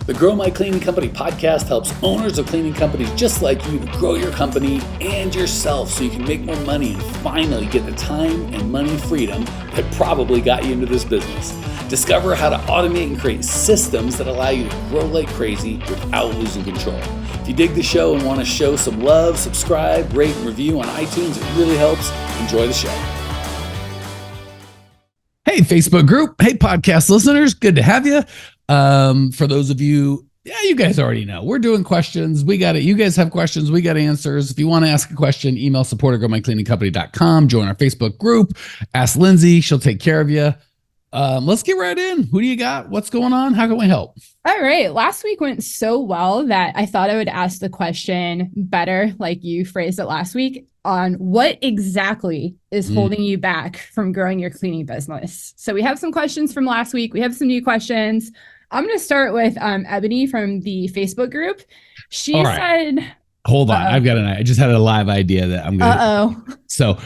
The Grow My Cleaning Company podcast helps owners of cleaning companies just like you to grow your company and yourself so you can make more money and finally get the time and money freedom that probably got you into this business. Discover how to automate and create systems that allow you to grow like crazy without losing control. If you dig the show and want to show some love, subscribe, rate, and review on iTunes. It really helps. Enjoy the show. Hey, Facebook group. Hey, podcast listeners. Good to have you. For those of you, you guys already know we're doing questions. We got it. You guys have questions. We got answers. If you want to ask a question, email support@growmycleaningcompany.com. Join our Facebook group. Ask Lindsay. She'll take care of you. Let's get right in. Who do you got? What's going on? How can we help? All right. Last week went so well that I thought I would ask the question better, like you phrased it last week, on what exactly is holding you back from growing your cleaning business. So we have some questions from last week. We have some new questions. I'm going to start with Ebony from the Facebook group. She said, hold on. I just had a live idea that I'm going to. So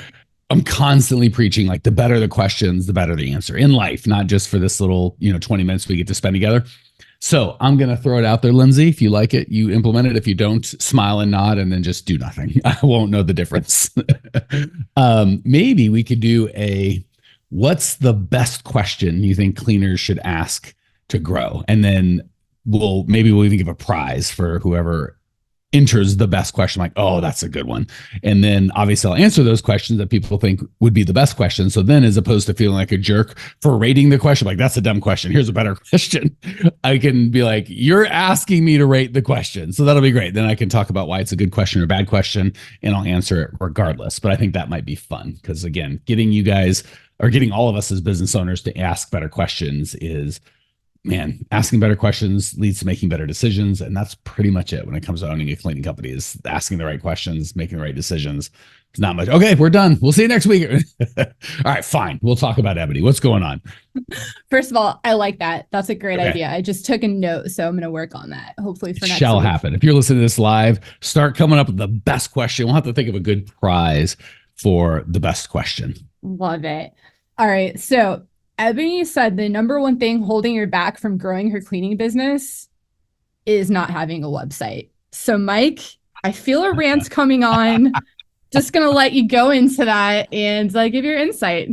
I'm constantly preaching like the better the questions, the better the answer in life, not just for this little, 20 minutes we get to spend together. So I'm going to throw it out there, Lindsay. If you like it, you implement it. If you don't, smile and nod and then just do nothing. I won't know the difference. Maybe we could do what's the best question you think cleaners should ask to grow? And then we'll even give a prize for whoever enters the best question. Like, oh, that's a good one. And then obviously I'll answer those questions that people think would be the best question. So then as opposed to feeling like a jerk for rating the question, like that's a dumb question, here's a better question, I can be like, you're asking me to rate the question. So that'll be great. Then I can talk about why it's a good question or bad question and I'll answer it regardless. But I think that might be fun because again, getting you guys or getting all of us as business owners to ask better questions is, man, asking better questions leads to making better decisions. And that's pretty much it when it comes to owning a cleaning company is asking the right questions, making the right decisions. It's not much. Okay, we're done. We'll see you next week. All right, fine. We'll talk about Ebony. What's going on? First of all, I like that. That's a great idea. I just took a note, so I'm going to work on that. Hopefully for next Shall week. Happen. If you're listening to this live, start coming up with the best question. We'll have to think of a good prize for the best question. Love it. All right. So Ebony said the number one thing holding her back from growing her cleaning business is not having a website. So Mike, I feel a rant coming on. Just going to let you go into that and give your insight.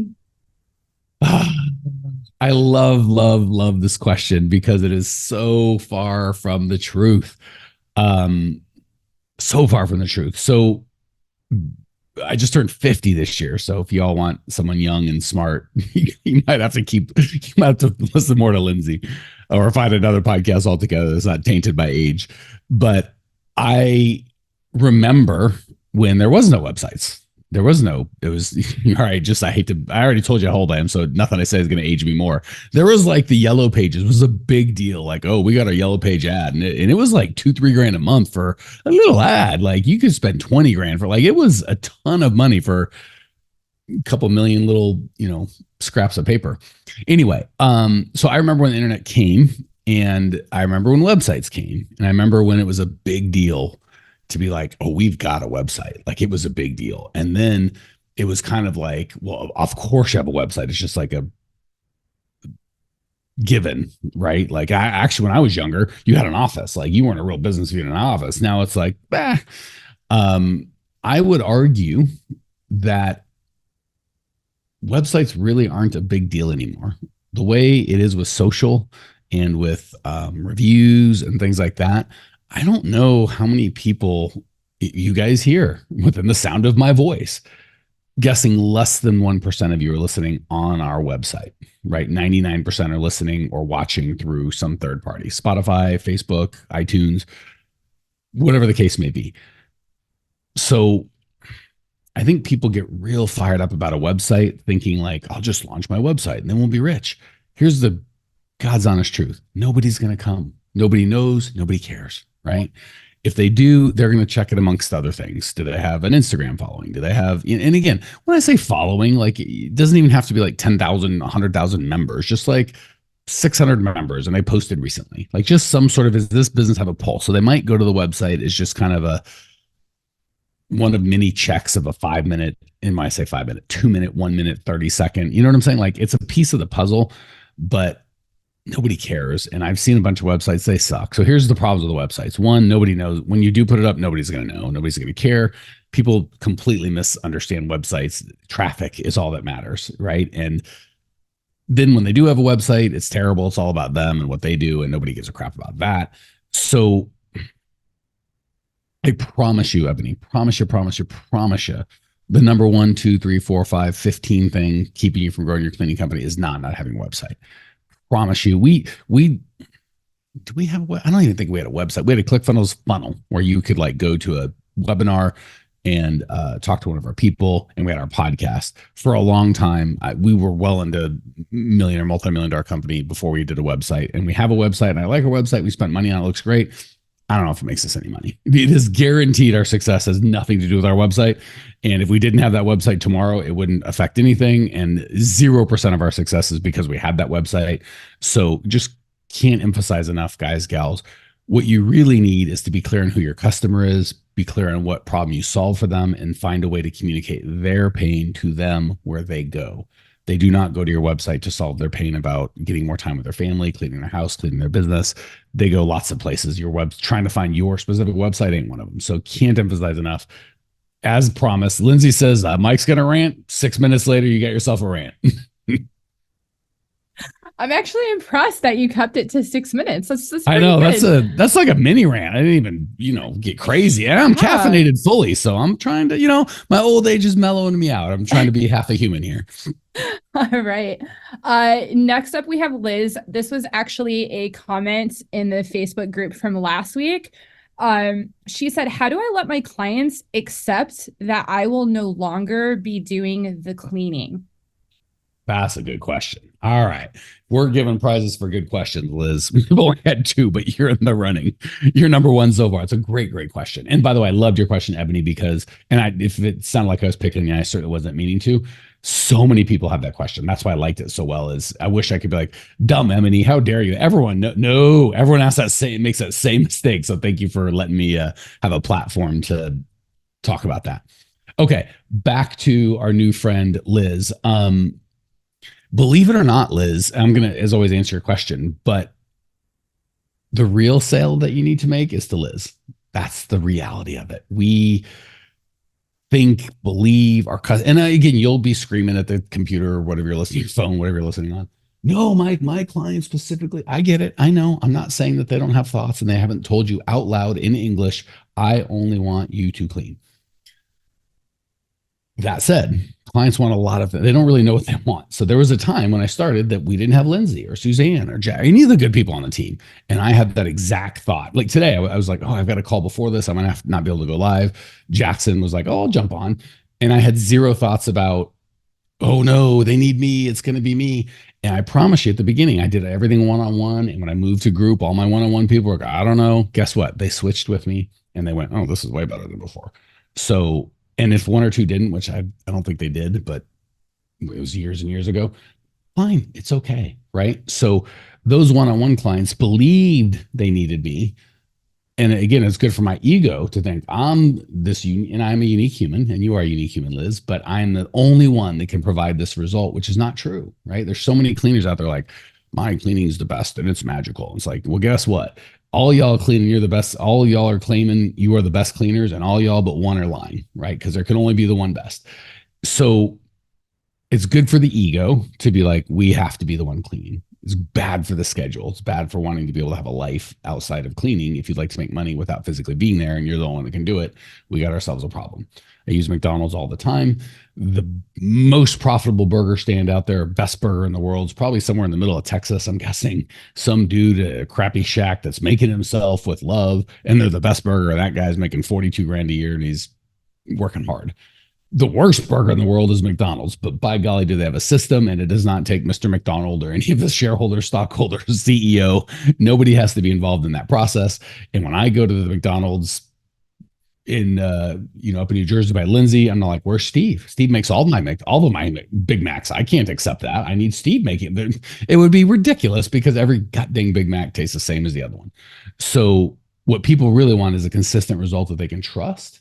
I love this question because it is so far from the truth. So far from the truth. So I just turned 50 this year. So if y'all want someone young and smart, you might have to listen more to Lindsay or find another podcast altogether that's not tainted by age. But I remember when there was no websites. It was, all right, I already told you how old I am, so nothing I say is going to age me more. There was like the Yellow Pages was a big deal. Like, oh, we got a Yellow Page ad. And it was like $2-3 grand a month for a little ad. Like you could spend 20 grand for it was a ton of money for a couple million little, scraps of paper. Anyway, so I remember when the internet came and I remember when websites came and I remember when it was a big deal to be like, oh, we've got a website. Like it was a big deal. And then it was kind of like, well, of course you have a website. It's just like a given, right? Like when I was younger, you had an office. Like you weren't a real business if you had an office. Now it's like, I would argue that websites really aren't a big deal anymore. The way it is with social and with reviews and things like that, I don't know how many people you guys hear within the sound of my voice. Guessing less than 1% of you are listening on our website, right? 99% are listening or watching through some third party, Spotify, Facebook, iTunes, whatever the case may be. So I think people get real fired up about a website thinking like, I'll just launch my website and then we'll be rich. Here's the God's honest truth. Nobody's going to come. Nobody knows. Nobody cares. Right? If they do, they're going to check it amongst other things. Do they have an Instagram following? Do they have, and again, when I say following, like it doesn't even have to be like 10,000, 100,000 members, just like 600 members. And I posted recently, like just some sort of, does this business have a pulse? So they might go to the website. It's just kind of one of many checks of a 5 minute, and when I say 5 minute, 2 minute, 1 minute, 30 second, you know what I'm saying? Like it's a piece of the puzzle, but nobody cares. And I've seen a bunch of websites, they suck. So here's the problems with the websites. One, nobody knows. When you do put it up, nobody's going to know. Nobody's going to care. People completely misunderstand websites. Traffic is all that matters, right? And then when they do have a website, it's terrible. It's all about them and what they do, and nobody gives a crap about that. So I promise you, Ebony, promise you, the number 1, 2, 3, 4, 5, 15 thing keeping you from growing your cleaning company is not having a website. Promise you. Do we have I don't even think we had a website. We had a ClickFunnels funnel where you could like go to a webinar and talk to one of our people, and we had our podcast for a long time. We were well into million or multi-million-dollar company before we did a website, and we have a website, and I like our website. We spent money on it. Looks great. I don't know if it makes us any money. It is guaranteed our success has nothing to do with our website. And if we didn't have that website tomorrow, it wouldn't affect anything. And 0% of our success is because we had that website. So just can't emphasize enough, guys, gals. What you really need is to be clear on who your customer is, be clear on what problem you solve for them, and find a way to communicate their pain to them where they go. They do not go to your website to solve their pain about getting more time with their family, cleaning their house, cleaning their business. They go lots of places. Trying to find your specific website ain't one of them. So can't emphasize enough. As promised, Lindsay says, Mike's going to rant. 6 minutes later, you get yourself a rant. I'm actually impressed that you kept it to 6 minutes. That's I know good. that's like a mini rant. I didn't even, get crazy. And I'm caffeinated fully. So I'm trying to, my old age is mellowing me out. I'm trying to be half a human here. All right. Next up, we have Liz. This was actually a comment in the Facebook group from last week. She said, how do I let my clients accept that I will no longer be doing the cleaning? That's a good question. All right. We're giving prizes for good questions, Liz. We've only had 2, but you're in the running. You're number 1 so far. It's a great, great question. And by the way, I loved your question, Ebony, because, if it sounded like I was picking you, I certainly wasn't meaning to. So many people have that question. That's why I liked it so well. Is I wish I could be like, dumb Ebony, how dare you? Everyone, no, everyone makes that same mistake. So thank you for letting me have a platform to talk about that. Okay, back to our new friend, Liz. Believe it or not, Liz, I'm going to, as always, answer your question, but the real sale that you need to make is to Liz. That's the reality of it. We think, believe our and again, you'll be screaming at the computer or whatever you're listening, your phone, whatever you're listening on. No, my client specifically, I get it. I know. I'm not saying that they don't have thoughts and they haven't told you out loud in English, I only want you to clean. That said, clients want a lot of things. They don't really know what they want. So there was a time when I started that we didn't have Lindsay or Suzanne or Jack, any of the good people on the team. And I had that exact thought. Like today, I was like, oh, I've got a call before this. I'm going to not be able to go live. Jackson was like, oh, I'll jump on. And I had 0 thoughts about, oh no, they need me. It's going to be me. And I promise you at the beginning, I did everything one-on-one. And when I moved to group, all my one-on-one people were like, I don't know. Guess what? They switched with me and they went, oh, this is way better than before. So, and if 1 or 2 didn't, which I don't think they did, but it was years and years ago, fine, it's okay, right? So those one-on-one clients believed they needed me. And again, it's good for my ego to think I'm and I'm a unique human, and you are a unique human, Liz, but I'm the only one that can provide this result, which is not true, right? There's so many cleaners out there like, my cleaning is the best and it's magical. It's like, well, guess what? All y'all cleaning, you're the best. All y'all are claiming you are the best cleaners, and all y'all but one are lying, right? Because there can only be the one best. So it's good for the ego to be like, we have to be the one cleaning. It's bad for the schedule. It's bad for wanting to be able to have a life outside of cleaning. If you'd like to make money without physically being there and you're the only one that can do it, we got ourselves a problem. I use McDonald's all the time. The most profitable burger stand out there, best burger in the world, is probably somewhere in the middle of Texas. I'm guessing some dude at a crappy shack that's making himself with love, and they're the best burger. And that guy's making 42 grand a year and he's working hard. The worst burger in the world is McDonald's, but by golly, do they have a system, and it does not take Mr. McDonald or any of the shareholders, stockholders, CEO. Nobody has to be involved in that process. And when I go to the McDonald's in up in New Jersey by Lindsay, I'm not like, where's Steve? Steve makes all of my Big Macs. I can't accept that. I need Steve making it. It would be ridiculous because every goddamn Big Mac tastes the same as the other one. So what people really want is a consistent result that they can trust.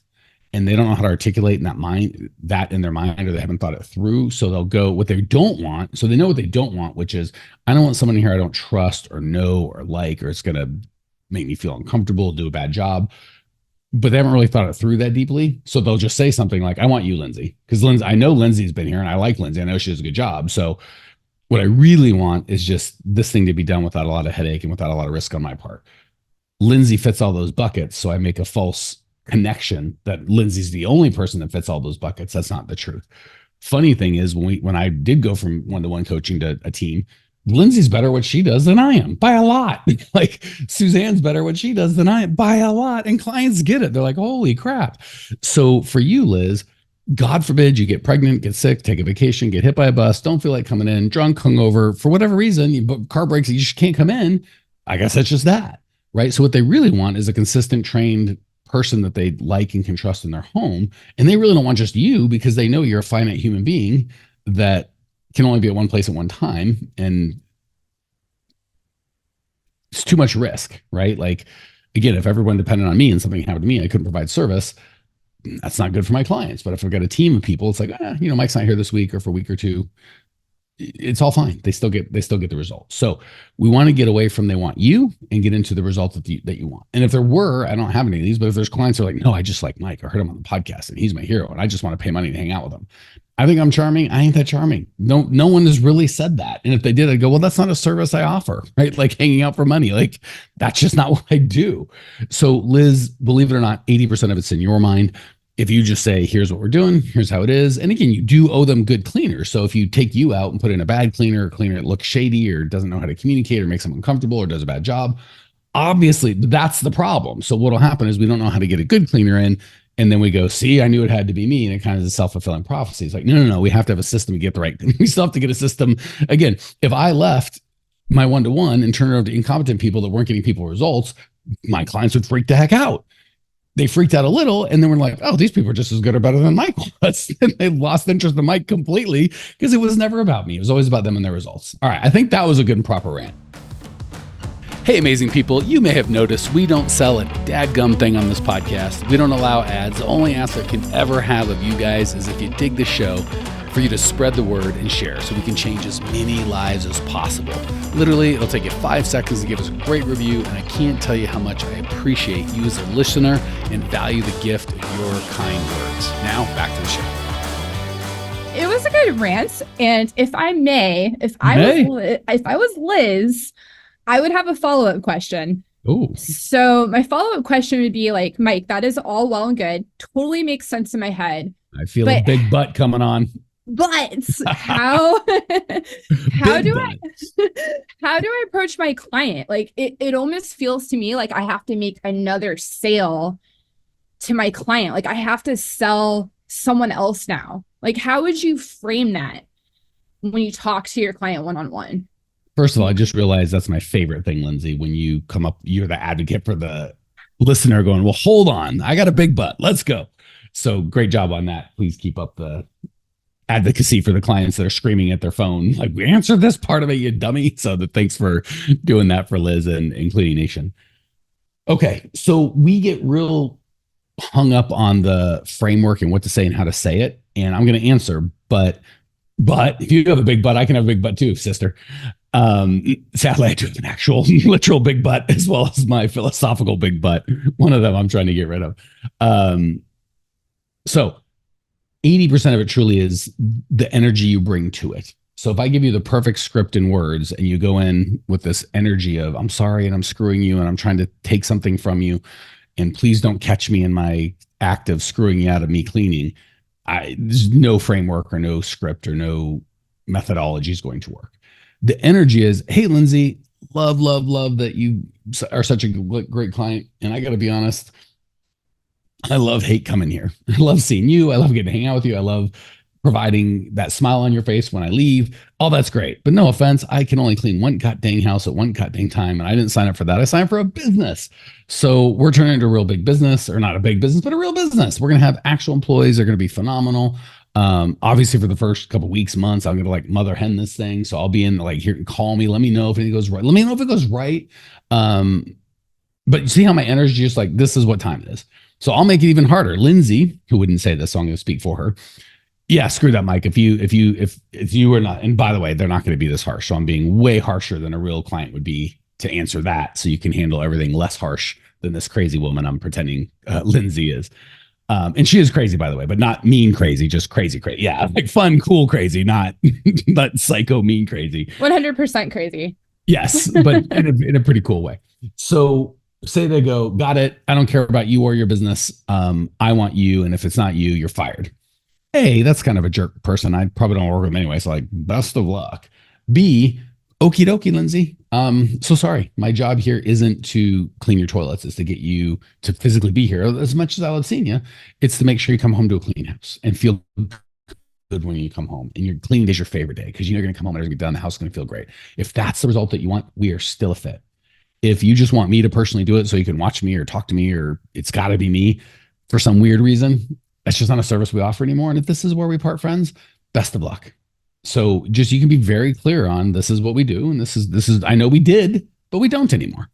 and they don't know how to articulate that in their mind, or they haven't thought it through. So they'll go what they don't want. So they know what they don't want, which is, I don't want someone here I don't trust or know or like, or it's going to make me feel uncomfortable, do a bad job. But they haven't really thought it through that deeply. So they'll just say something like, I want you, Lindsay, because I know Lindsay's been here and I like Lindsay. I know she does a good job. So what I really want is just this thing to be done without a lot of headache and without a lot of risk on my part. Lindsay fits all those buckets. So I make a false connection that Lindsay's the only person that fits all those buckets. That's not the truth. Funny thing is, when I did go from one-to-one coaching to a team, Lindsay's better what she does than I am by a lot. Like Suzanne's better what she does than I am by a lot. And clients get it. They're like, holy crap. So for you, Liz, God forbid you get pregnant, get sick, take a vacation, get hit by a bus, don't feel like coming in, drunk, hungover, for whatever reason, car breaks, you just can't come in. I guess that's just that, right? So what they really want is a consistent, trained person that they like and can trust in their home. And they really don't want just you, because they know you're a finite human being that can only be at one place at one time. And it's too much risk, right? Like, again, if everyone depended on me and something happened to me, I couldn't provide service. That's not good for my clients. But if I've got a team of people, it's like, Mike's not here this week or for a week or two, it's all fine. They still get the result. So we want to get away from they want you and get into the result that you want. And if there were, I don't have any of these, but if there's clients who are like, no, I just like Mike. I heard him on the podcast and he's my hero and I just want to pay money to hang out with him. I think I'm charming. I ain't that charming. No one has really said that. And if they did, I'd go, well, that's not a service I offer, right? Like hanging out for money. Like that's just not what I do. So Liz, believe it or not, 80% of it's in your mind. If you just say, here's what we're doing, here's how it is. And again, you do owe them good cleaners. So if you take you out and put in a bad cleaner, a cleaner that looks shady or doesn't know how to communicate or makes them uncomfortable or does a bad job, obviously that's the problem. So what'll happen is we don't know how to get a good cleaner in. And then we go, see, I knew it had to be me. And it kind of is a self-fulfilling prophecy. It's like, no. We have to have a system to get the right. We still have to get a system. Again, if I left my one-to-one and turned it over to incompetent people that weren't getting people results, my clients would freak the heck out. They freaked out a little, and then we're like, oh, these people are just as good or better than Mike was. And they lost interest in Mike completely because it was never about me. It was always about them and their results. All right, I think that was a good and proper rant. Hey, amazing people, you may have noticed we don't sell a dadgum thing on this podcast. We don't allow ads. The only ask I can ever have of you guys is if you dig the show, for you to spread the word and share so we can change as many lives as possible. Literally, it'll take you 5 seconds to give us a great review, and I can't tell you how much I appreciate you as a listener and value the gift of your kind words. Now, back to the show. It was a good rant, and if I was Liz, I would have a follow-up question. Ooh. So my follow-up question would be like, Mike, that is all well and good. Totally makes sense in my head. I feel a big butt coming on. But how do I approach my client? Like it almost feels to me like I have to make another sale to my client. Like I have to sell someone else now. Like how would you frame that when you talk to your client one-on-one? First of all, I just realized that's my favorite thing, Lindsay. When you come up, you're the advocate for the listener going, well, hold on, I got a big butt. Let's go. So great job on that. Please keep up the advocacy for the clients that are screaming at their phone. Like, we answered this part of it, you dummy. So thanks for doing that for Liz and Cleaning Nation. Okay. So we get real hung up on the framework and what to say and how to say it. And I'm going to answer, but if you have a big butt, I can have a big butt too, sister. Sadly, I do have an actual literal big butt as well as my philosophical big butt. One of them I'm trying to get rid of. So 80% of it truly is the energy you bring to it. So if I give you the perfect script in words and you go in with this energy of, I'm sorry and I'm screwing you and I'm trying to take something from you and please don't catch me in my act of screwing you out of me cleaning, there's no framework or no script or no methodology is going to work. The energy is, hey, Lindsay, love that you are such a great client. And I got to be honest, I hate coming here. I love seeing you. I love getting to hang out with you. I love providing that smile on your face when I leave. All that's great. But no offense, I can only clean one goddamn house at one goddamn time. And I didn't sign up for that. I signed up for a business. So we're turning into a real big business, or not a big business, but a real business. We're going to have actual employees. They're going to be phenomenal. Obviously for the first couple weeks, months, I'm going to like mother hen this thing. So I'll be in like here and call me. Let me know if anything goes right. Let me know if it goes right. But you see how my energy is just like, this is what time it is. So I'll make it even harder. Lindsay, who wouldn't say this, so I'm going to speak for her. Yeah, screw that, Mike. If you were not, and by the way, they're not going to be this harsh. So I'm being way harsher than a real client would be to answer that. So you can handle everything less harsh than this crazy woman I'm pretending Lindsay is. And she is crazy, by the way, but not mean crazy, just crazy. Yeah, like fun, cool, crazy, not not psycho, mean crazy. 100% crazy. Yes, but in a pretty cool way. So say they go, got it. I don't care about you or your business. I want you, and if it's not you, you're fired. A, that's kind of a jerk person. I probably don't work with them anyway. So like, best of luck. B, okie dokie, Lindsay. So sorry. My job here isn't to clean your toilets. It's to get you to physically be here. As much as I love seeing you, it's to make sure you come home to a clean house and feel good when you come home. And your cleaning day is your favorite day because you're going to come home and everything's done. The house is going to feel great. If that's the result that you want, we are still a fit. If you just want me to personally do it so you can watch me or talk to me, or it's got to be me for some weird reason, that's just not a service we offer anymore. And if this is where we part friends, best of luck. So just, you can be very clear on, this is what we do. And this is, I know we did, but we don't anymore.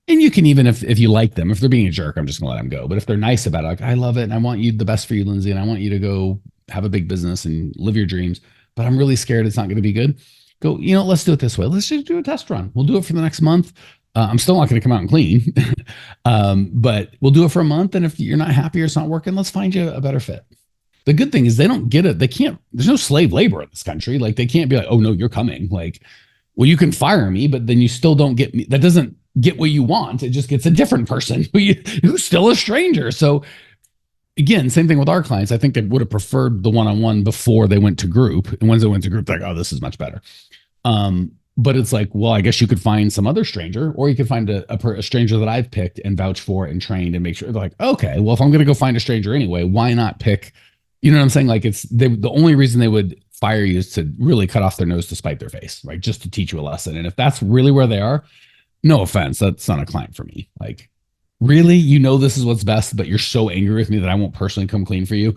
And you can, even if you like them, if they're being a jerk, I'm just gonna let them go. But if they're nice about it, like, I love it and I want you the best for you, Lindsay, and I want you to go have a big business and live your dreams, but I'm really scared it's not going to be good. Go, let's do it this way. Let's just do a test run. We'll do it for the next month. I'm still not going to come out and clean, but we'll do it for a month. And if you're not happy or it's not working, let's find you a better fit. The good thing is they don't get it. They can't, there's no slave labor in this country. Like, they can't be like, oh no, you're coming. Like, well, you can fire me, but then you still don't get me. That doesn't get what you want. It just gets a different person who's still a stranger. So again, same thing with our clients. I think they would have preferred the one-on-one before they went to group. And once they went to group, they're like, oh, this is much better. But it's like, well, I guess you could find some other stranger, or you could find a stranger that I've picked and vouched for and trained and make sure. They're like, okay, well, if I'm going to go find a stranger anyway, why not pick, you know what I'm saying? Like, the only reason they would fire you is to really cut off their nose to spite their face, right? Just to teach you a lesson. And if that's really where they are, no offense, that's not a client for me. Like, really, this is what's best, but you're so angry with me that I won't personally come clean for you,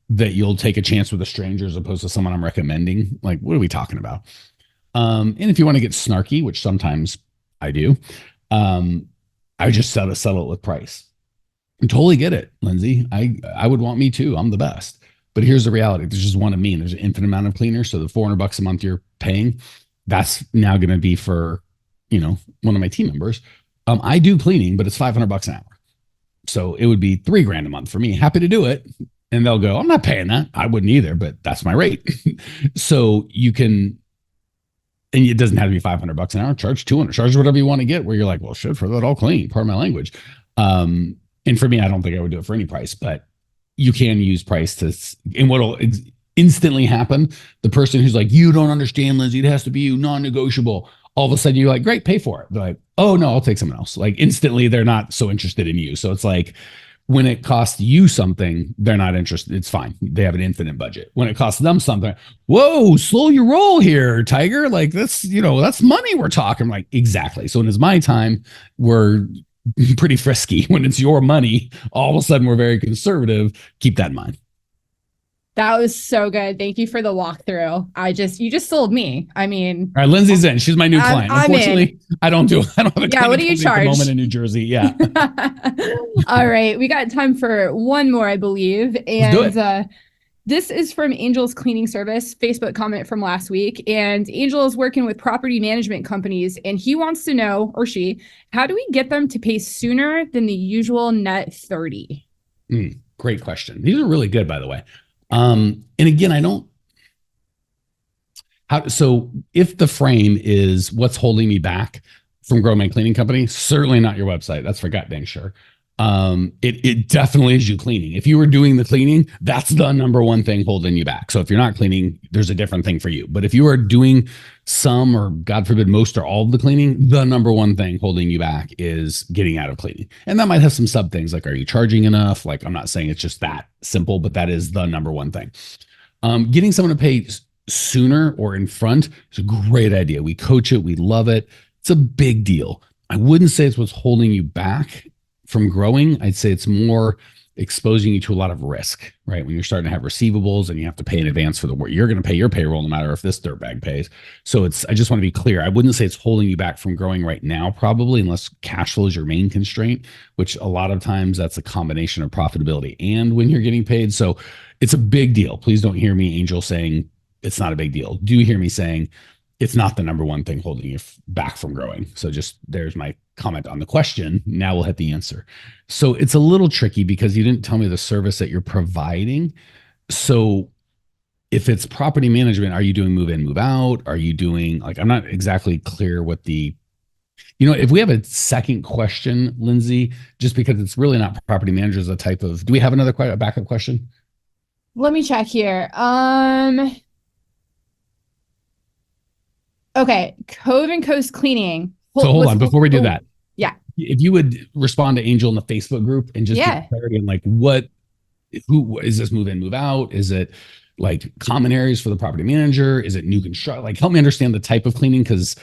that you'll take a chance with a stranger as opposed to someone I'm recommending. Like, what are we talking about? And if you want to get snarky, which sometimes I do, I just settle it with price. I totally get it, Lindsay. I would want me too. I'm the best. But here's the reality. There's just one of me, and there's an infinite amount of cleaners. So the $400 a month you're paying, that's now going to be for, one of my team members. I do cleaning, but it's $500 an hour. So it would be $3,000 a month for me. Happy to do it. And they'll go, I'm not paying that. I wouldn't either, but that's my rate. So you can, and it doesn't have to be $500 an hour. Charge $200. Charge whatever you want to get. Where you're like, well, shit, for that, I'll clean. Part of my language. And for me, I don't think I would do it for any price, but you can use price to. And what'll instantly happen? The person who's like, you don't understand, Lindsay. It has to be you, non-negotiable. All of a sudden, you're like, great, pay for it. They're like, oh no, I'll take someone else. Like, instantly, they're not so interested in you. So it's like, when it costs you something, they're not interested. It's fine. They have an infinite budget. When it costs them something, whoa, slow your roll here, Tiger. Like, that's money we're talking. Like, exactly. So when it's my time, we're pretty frisky. When it's your money, all of a sudden we're very conservative. Keep that in mind. That was so good. Thank you for the walkthrough. You just sold me. I mean, all right, Lindsay's in. She's my new client. Unfortunately, I don't have a yeah. What do you charge? At the moment in New Jersey. Yeah. All right, we got time for one more, I believe, and this is from Angel's Cleaning Service Facebook comment from last week. And Angel is working with property management companies, and he wants to know, or she, how do we get them to pay sooner than the usual net 30? Great question. These are really good, by the way. And again, so if the frame is what's holding me back from growing my cleaning company, certainly not your website. That's for goddamn sure. It definitely is you cleaning. If you were doing the cleaning, that's the number one thing holding you back. So if you're not cleaning, there's a different thing for you. But if you are doing some, or God forbid, most or all of the cleaning, the number one thing holding you back is getting out of cleaning. And that might have some sub things like, are you charging enough? Like, I'm not saying it's just that simple, but that is the number one thing. Getting someone to pay sooner or in front is a great idea. We coach it. We love it. It's a big deal. I wouldn't say it's what's holding you back from growing. I'd say it's exposing you to a lot of risk, right? When you're starting to have receivables and you have to pay in advance for the work, you're going to pay your payroll no matter if this dirtbag pays. So I just want to be clear. I wouldn't say it's holding you back from growing right now, probably, unless cash flow is your main constraint, which a lot of times that's a combination of profitability and when you're getting paid. So it's a big deal. Please don't hear me, Angel, saying it's not a big deal. Do hear me saying it's not the number one thing holding you back from growing. So just there's my comment on the question. Now we'll hit the answer. So it's a little tricky because you didn't tell me the service that you're providing. So if it's property management, are you doing move in, move out? Are you doing, like, I'm not exactly clear what if we have a second question, Lindsay, just because it's really not property managers, a type of, do we have another a backup question? Let me check here. Okay, Cove and Coast Cleaning. Hold on, before we do that. Yeah. If you would respond to Angel in the Facebook group and just get clarity on like who is this move in, move out? Is it like common areas for the property manager? Is it new construction? Like help me understand the type of cleaning, because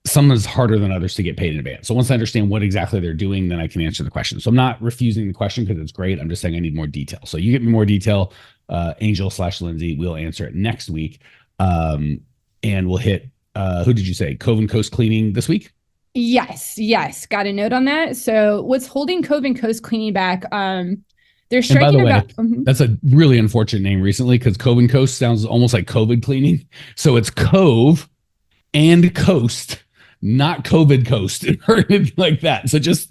some is harder than others to get paid in advance. So once I understand what exactly they're doing, then I can answer the question. So I'm not refusing the question because it's great. I'm just saying I need more detail. So you get me more detail, Angel/Lindsay, we'll answer it next week. And we'll hit, who did you say? Cove and Coast Cleaning this week? Yes. Got a note on that. So what's holding Cove and Coast Cleaning back? They're striking about. That's a really unfortunate name recently because Cove and Coast sounds almost like COVID cleaning. So it's Cove and Coast, not COVID Coast or anything like that. So just,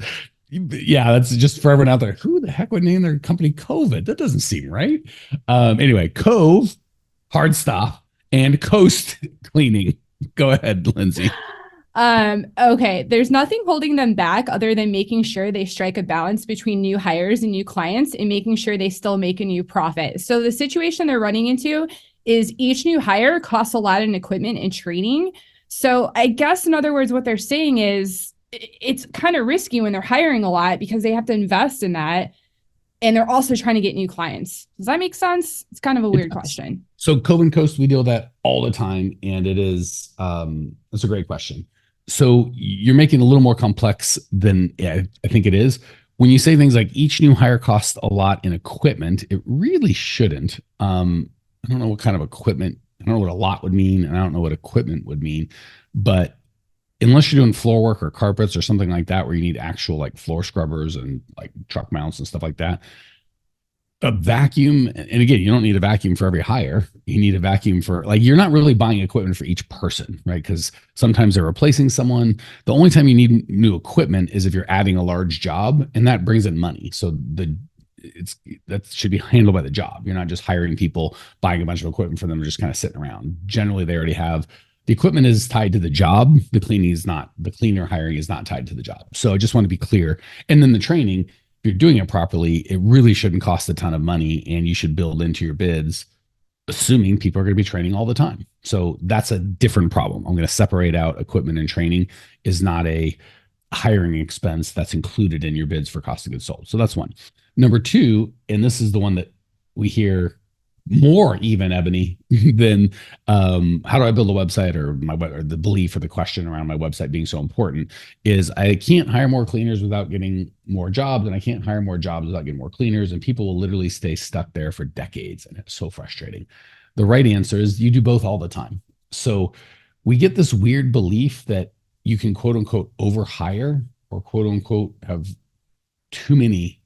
that's just for everyone out there. Who the heck would name their company COVID? That doesn't seem right. Anyway, Cove, hard stop, and Coast Cleaning. Go ahead, Lindsay. Okay. There's nothing holding them back other than making sure they strike a balance between new hires and new clients and making sure they still make a new profit. So the situation they're running into is each new hire costs a lot in equipment and training. So I guess in other words, what they're saying is it's kind of risky when they're hiring a lot because they have to invest in that. And they're also trying to get new clients. Does that make sense? It's kind of a weird question. So Cove and Coast, we deal with that all the time. And it is, that's a great question. So you're making it a little more complex than I think it is. When you say things like each new hire costs a lot in equipment, it really shouldn't. I don't know what kind of equipment, I don't know what a lot would mean, and I don't know what equipment would mean, but unless you're doing floor work or carpets or something like that, where you need actual like floor scrubbers and like truck mounts and stuff like that, a vacuum, and again, you don't need a vacuum for every hire. You need a vacuum for, like, you're not really buying equipment for each person, right? Because sometimes they're replacing someone. The only time you need new equipment is if you're adding a large job, and that brings in money. So that should be handled by the job. You're not just hiring people, buying a bunch of equipment for them, just kind of sitting around. Generally, they already have the equipment is tied to the job. The cleaning is not. The cleaner hiring is not tied to the job. So I just want to be clear. And then the training, if you're doing it properly, it really shouldn't cost a ton of money, and you should build into your bids, assuming people are going to be training all the time. So that's a different problem. I'm going to separate out equipment and training is not a hiring expense that's included in your bids for cost of goods sold. So that's one. Number two, and this is the one that we hear more even, Ebony, than how do I build a website, or the belief or the question around my website being so important is I can't hire more cleaners without getting more jobs, and I can't hire more jobs without getting more cleaners, and people will literally stay stuck there for decades, and it's so frustrating. The right answer is you do both all the time. So we get this weird belief that you can quote unquote overhire or quote unquote have too many.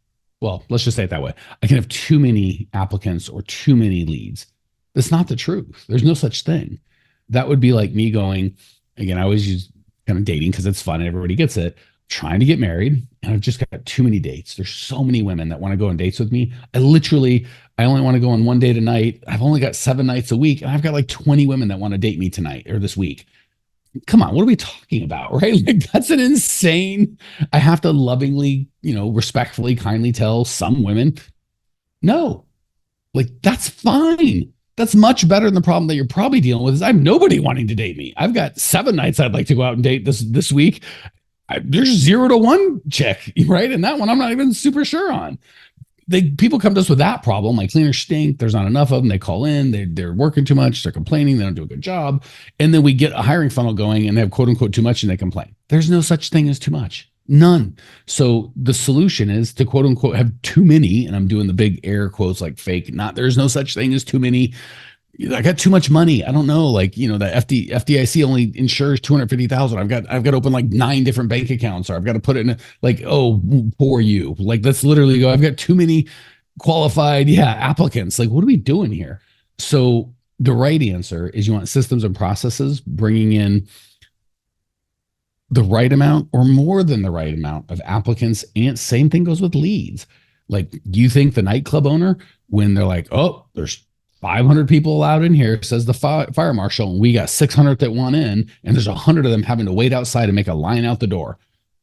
Well, let's just say it that way. I can have too many applicants or too many leads. That's not the truth. There's no such thing. That would be like me going, again, I always use kind of dating because it's fun and everybody gets it, trying to get married, and I've just got too many dates. There's so many women that want to go on dates with me. I only want to go on one date a night. I've only got 7 nights a week, and I've got like 20 women that want to date me tonight or this week. Come on, what are we talking about, right? Like, that's an insane. I have to lovingly, respectfully, kindly tell some women, no, like, that's fine. That's much better than the problem that you're probably dealing with is I have nobody wanting to date me. I've got 7 nights I'd like to go out and date this week. There's 0 to 1 check, right? And that one I'm not even super sure on. People come to us with that problem, like cleaners stink, there's not enough of them, they call in, they're working too much, they're complaining, they don't do a good job, and then we get a hiring funnel going and they have quote unquote too much and they complain. There's no such thing as too much. None. So the solution is to quote unquote have too many, and I'm doing the big air quotes like fake, not there's no such thing as too many. I got too much money. I don't know. Like, the FDIC only insures 250,000. I've got to open like 9 different bank accounts, or I've got to put it in like, oh, poor you. Like, let's literally go, I've got too many qualified, applicants. Like, what are we doing here? So the right answer is you want systems and processes bringing in the right amount or more than the right amount of applicants. And same thing goes with leads. Like, you think the nightclub owner, when they're like, oh, there's 500 people allowed in here, says the fire marshal, and we got 600 that want in, and there's 100 of them having to wait outside and make a line out the door.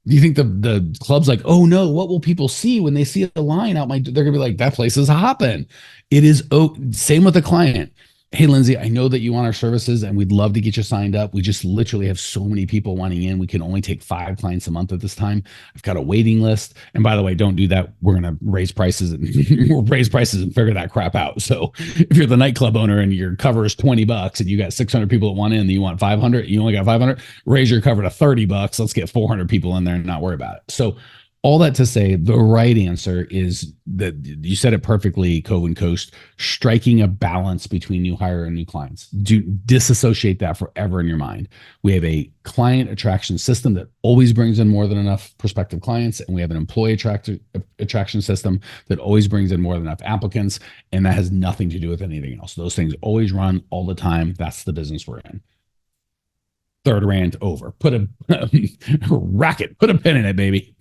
Do you think the club's like, oh no, what will people see when they see a line out they're gonna be like, that place is hopping. It is same with the client. Hey, Lindsay, I know that you want our services and we'd love to get you signed up. We just literally have so many people wanting in. We can only take 5 clients a month at this time. I've got a waiting list. And by the way, don't do that. We're going to raise prices and figure that crap out. So if you're the nightclub owner and your cover is $20 and you got 600 people that want in, and you want 500, you only got 500, raise your cover to $30. Let's get 400 people in there and not worry about it. So all that to say, the right answer is that you said it perfectly, Cove and Coast, striking a balance between new hire and new clients. Do disassociate that forever in your mind. We have a client attraction system that always brings in more than enough prospective clients, and we have an employee attraction system that always brings in more than enough applicants, and that has nothing to do with anything else. Those things always run all the time. That's the business we're in. Third rant over. Put a racket, put a pin in it, baby.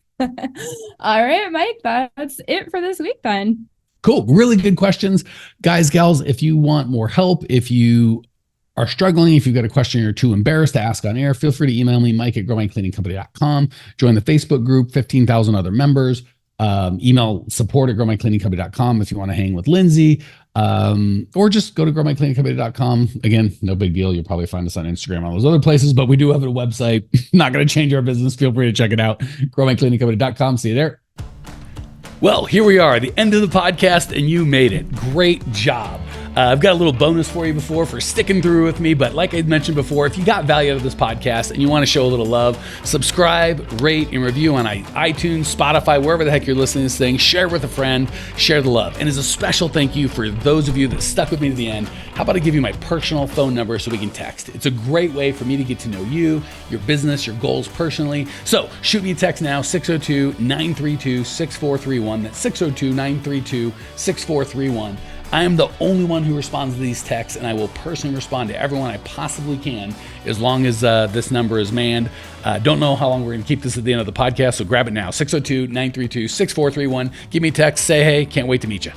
All right, Mike, that's it for this week then. Cool. Really good questions. Guys, gals, if you want more help, if you are struggling, if you've got a question you're too embarrassed to ask on air, feel free to email me, mike@growmycleaningcompany.com. Join the Facebook group, 15,000 other members. Email support@growmycleaningcompany.com if you want to hang with Lindsay. Or just go to growmycleaningcompany.com. Again, no big deal. You'll probably find us on Instagram, all those other places, but we do have a website. Not going to change our business. Feel free to check it out. growmycleaningcompany.com. See you there. Well, here we are, the end of the podcast, and you made it. Great job. I've got a little bonus for you for sticking through with me. But like I mentioned before, if you got value out of this podcast and you want to show a little love, subscribe, rate, and review on iTunes, Spotify, wherever the heck you're listening to this thing. Share it with a friend. Share the love. And as a special thank you for those of you that stuck with me to the end, how about I give you my personal phone number so we can text? It's a great way for me to get to know you, your business, your goals personally. So shoot me a text now, 602-932-6431. That's 602-932-6431. I am the only one who responds to these texts, and I will personally respond to everyone I possibly can as long as this number is manned. Don't know how long we're going to keep this at the end of the podcast, so grab it now, 602-932-6431. Give me a text, say hey, can't wait to meet you.